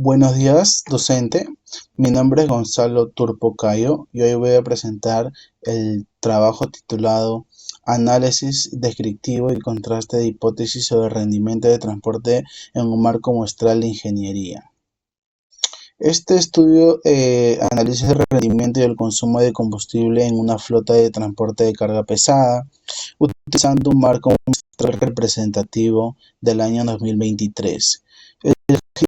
Buenos días, docente. Mi nombre es Gonzalo Turpocayo y hoy voy a presentar el trabajo titulado Análisis descriptivo y contraste de hipótesis sobre rendimiento de transporte en un marco muestral de ingeniería. Este estudio analiza el rendimiento y el consumo de combustible en una flota de transporte de carga pesada, utilizando un marco muestral representativo del año 2023. El objetivo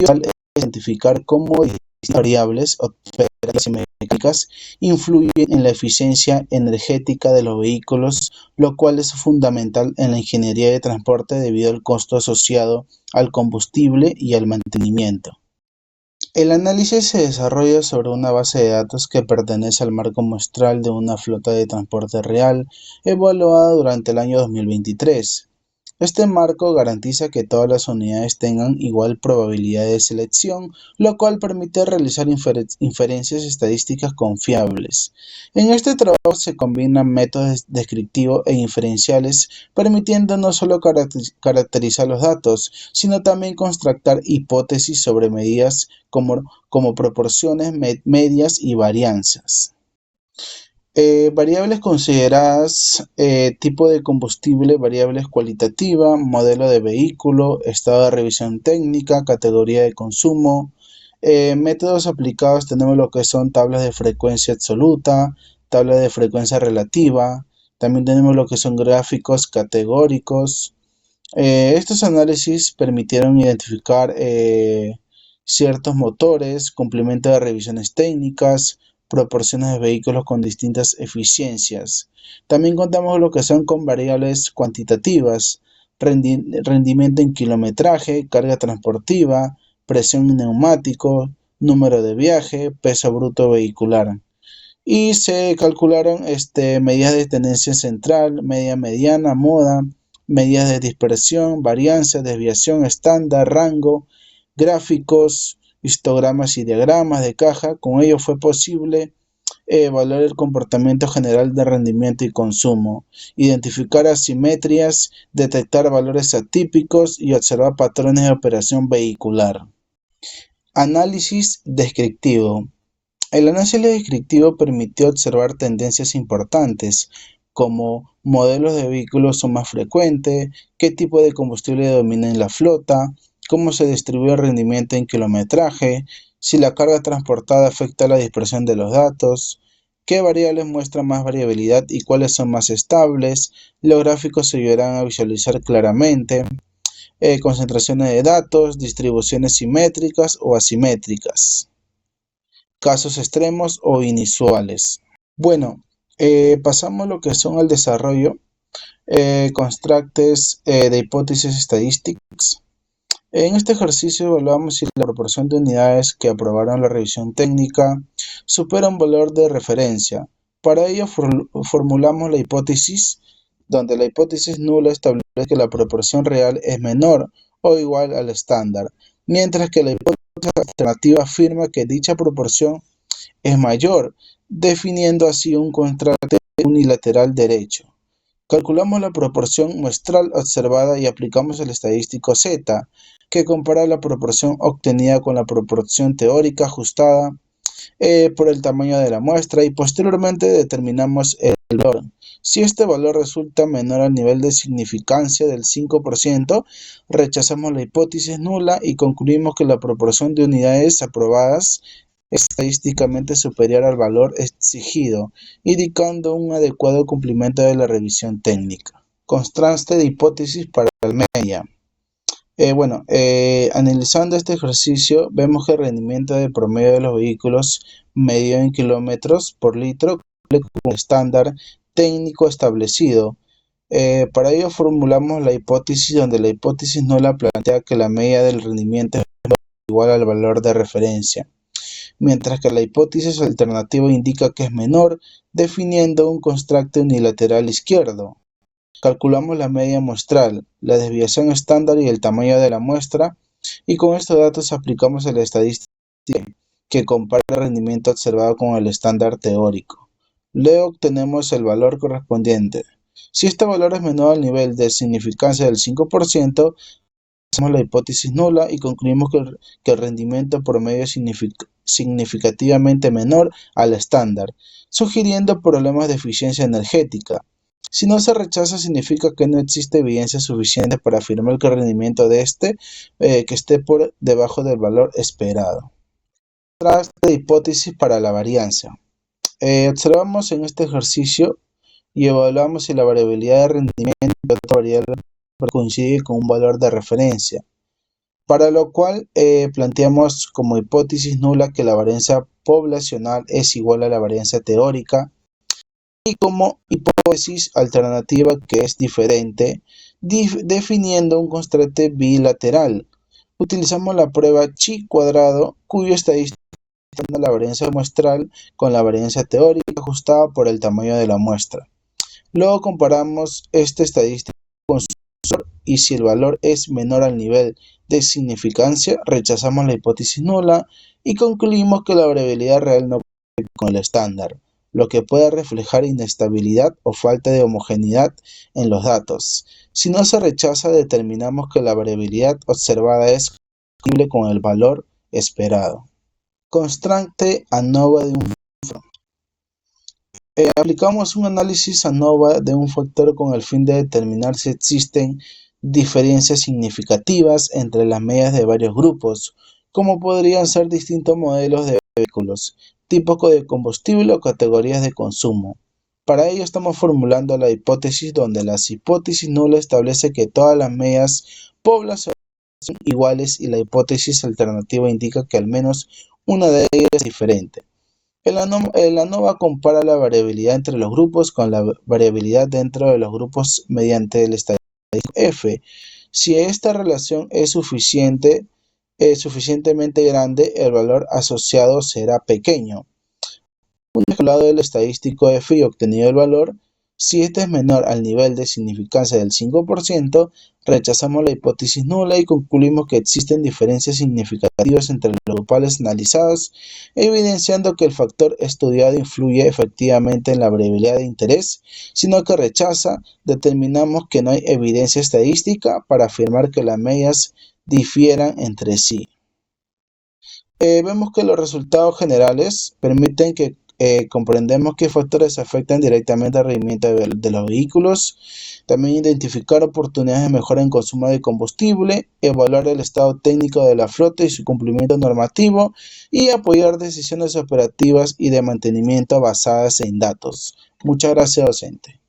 es identificar cómo distintas variables operativas y mecánicas influyen en la eficiencia energética de los vehículos, lo cual es fundamental en la ingeniería de transporte debido al costo asociado al combustible y al mantenimiento. El análisis se desarrolla sobre una base de datos que pertenece al marco muestral de una flota de transporte real evaluada durante el año 2023. Este marco garantiza que todas las unidades tengan igual probabilidad de selección, lo cual permite realizar inferencias estadísticas confiables. En este trabajo se combinan métodos descriptivos e inferenciales, permitiendo no solo caracterizar los datos, sino también construir hipótesis sobre medidas como proporciones, medias y varianzas. Variables consideradas: tipo de combustible, variables cualitativa, modelo de vehículo, estado de revisión técnica, categoría de consumo. Métodos aplicados tenemos lo que son tablas de frecuencia absoluta, tabla de frecuencia relativa, también tenemos lo que son gráficos categóricos. Estos análisis permitieron identificar ciertos motores, cumplimiento de revisiones técnicas, proporciones de vehículos con distintas eficiencias. También contamos lo que son con variables cuantitativas: rendimiento en kilometraje, carga transportiva, presión en neumático, número de viaje, peso bruto vehicular. Y se calcularon medidas de tendencia central, media mediana, moda, medidas de dispersión, varianza, desviación estándar, rango, gráficos, histogramas y diagramas de caja. Con ello fue posible evaluar el comportamiento general de rendimiento y consumo, identificar asimetrías, detectar valores atípicos y observar patrones de operación vehicular. Análisis descriptivo. El análisis descriptivo permitió observar tendencias importantes, como modelos de vehículos son más frecuentes, qué tipo de combustible domina en la flota, cómo se distribuye el rendimiento en kilometraje, si la carga transportada afecta a la dispersión de los datos, qué variables muestran más variabilidad y cuáles son más estables. Los gráficos ayudarán a visualizar claramente concentraciones de datos, distribuciones simétricas o asimétricas, casos extremos o inusuales. Bueno, pasamos a lo que son el desarrollo, constructes de hipótesis estadísticas. En este ejercicio evaluamos si la proporción de unidades que aprobaron la revisión técnica supera un valor de referencia. Para ello formulamos la hipótesis, donde la hipótesis nula establece que la proporción real es menor o igual al estándar, mientras que la hipótesis alternativa afirma que dicha proporción es mayor, definiendo así un contraste unilateral derecho. Calculamos la proporción muestral observada y aplicamos el estadístico Z, que compara la proporción obtenida con la proporción teórica ajustada por el tamaño de la muestra, y posteriormente determinamos el valor. Si este valor resulta menor al nivel de significancia del 5%, rechazamos la hipótesis nula y concluimos que la proporción de unidades aprobadas es estadísticamente superior al valor exigido, indicando un adecuado cumplimiento de la revisión técnica. Contraste de hipótesis para el media. Analizando este ejercicio, vemos que el rendimiento de promedio de los vehículos medido en kilómetros por litro cumple con el estándar técnico establecido. Para ello formulamos la hipótesis, donde la hipótesis nula plantea que la media del rendimiento es igual al valor de referencia, mientras que la hipótesis alternativa indica que es menor, definiendo un contraste unilateral izquierdo. Calculamos la media muestral, la desviación estándar y el tamaño de la muestra, y con estos datos aplicamos el estadística que compara el rendimiento observado con el estándar teórico. Luego obtenemos el valor correspondiente. Si este valor es menor al nivel de significancia del 5%, Hacemos la hipótesis nula y concluimos que el rendimiento promedio es significativamente menor al estándar, sugiriendo problemas de eficiencia energética. Si no se rechaza, significa que no existe evidencia suficiente para afirmar que el rendimiento de que esté por debajo del valor esperado. Contraste de hipótesis para la varianza. Observamos en este ejercicio y evaluamos si la variabilidad de rendimiento de otra variable coincide con un valor de referencia, para lo cual planteamos como hipótesis nula que la varianza poblacional es igual a la varianza teórica, y como hipótesis alternativa que es diferente, definiendo un constante bilateral. Utilizamos la prueba chi cuadrado, cuyo estadística es la varianza muestral con la varianza teórica ajustada por el tamaño de la muestra. Luego comparamos esta estadística con su valor y si el valor es menor al nivel de significancia, rechazamos la hipótesis nula y concluimos que la variabilidad real no coincide con el estándar, lo que puede reflejar inestabilidad o falta de homogeneidad en los datos. Si no se rechaza, determinamos que la variabilidad observada es compatible con el valor esperado. Constante ANOVA de un factor. Aplicamos un análisis ANOVA de un factor con el fin de determinar si existen diferencias significativas entre las medias de varios grupos, como podrían ser distintos modelos de vehículos, tipos de combustible o categorías de consumo. Para ello estamos formulando la hipótesis donde la hipótesis nula establece que todas las medias poblacionales son iguales y la hipótesis alternativa indica que al menos una de ellas es diferente. El ANOVA compara la variabilidad entre los grupos con la variabilidad dentro de los grupos mediante el estadístico F. Si esta relación es suficientemente grande, el valor asociado será pequeño. Una vez calculado el estadístico F y obtenido el valor, si este es menor al nivel de significancia del 5%, rechazamos la hipótesis nula y concluimos que existen diferencias significativas entre los grupales analizados, evidenciando que el factor estudiado influye efectivamente en la variabilidad de interés, sino que rechaza, determinamos que no hay evidencia estadística para afirmar que las medias difieran entre sí. Vemos que los resultados generales permiten que comprendemos qué factores afectan directamente al rendimiento de los vehículos, también identificar oportunidades de mejora en consumo de combustible, evaluar el estado técnico de la flota y su cumplimiento normativo y apoyar decisiones operativas y de mantenimiento basadas en datos. Muchas gracias, docente.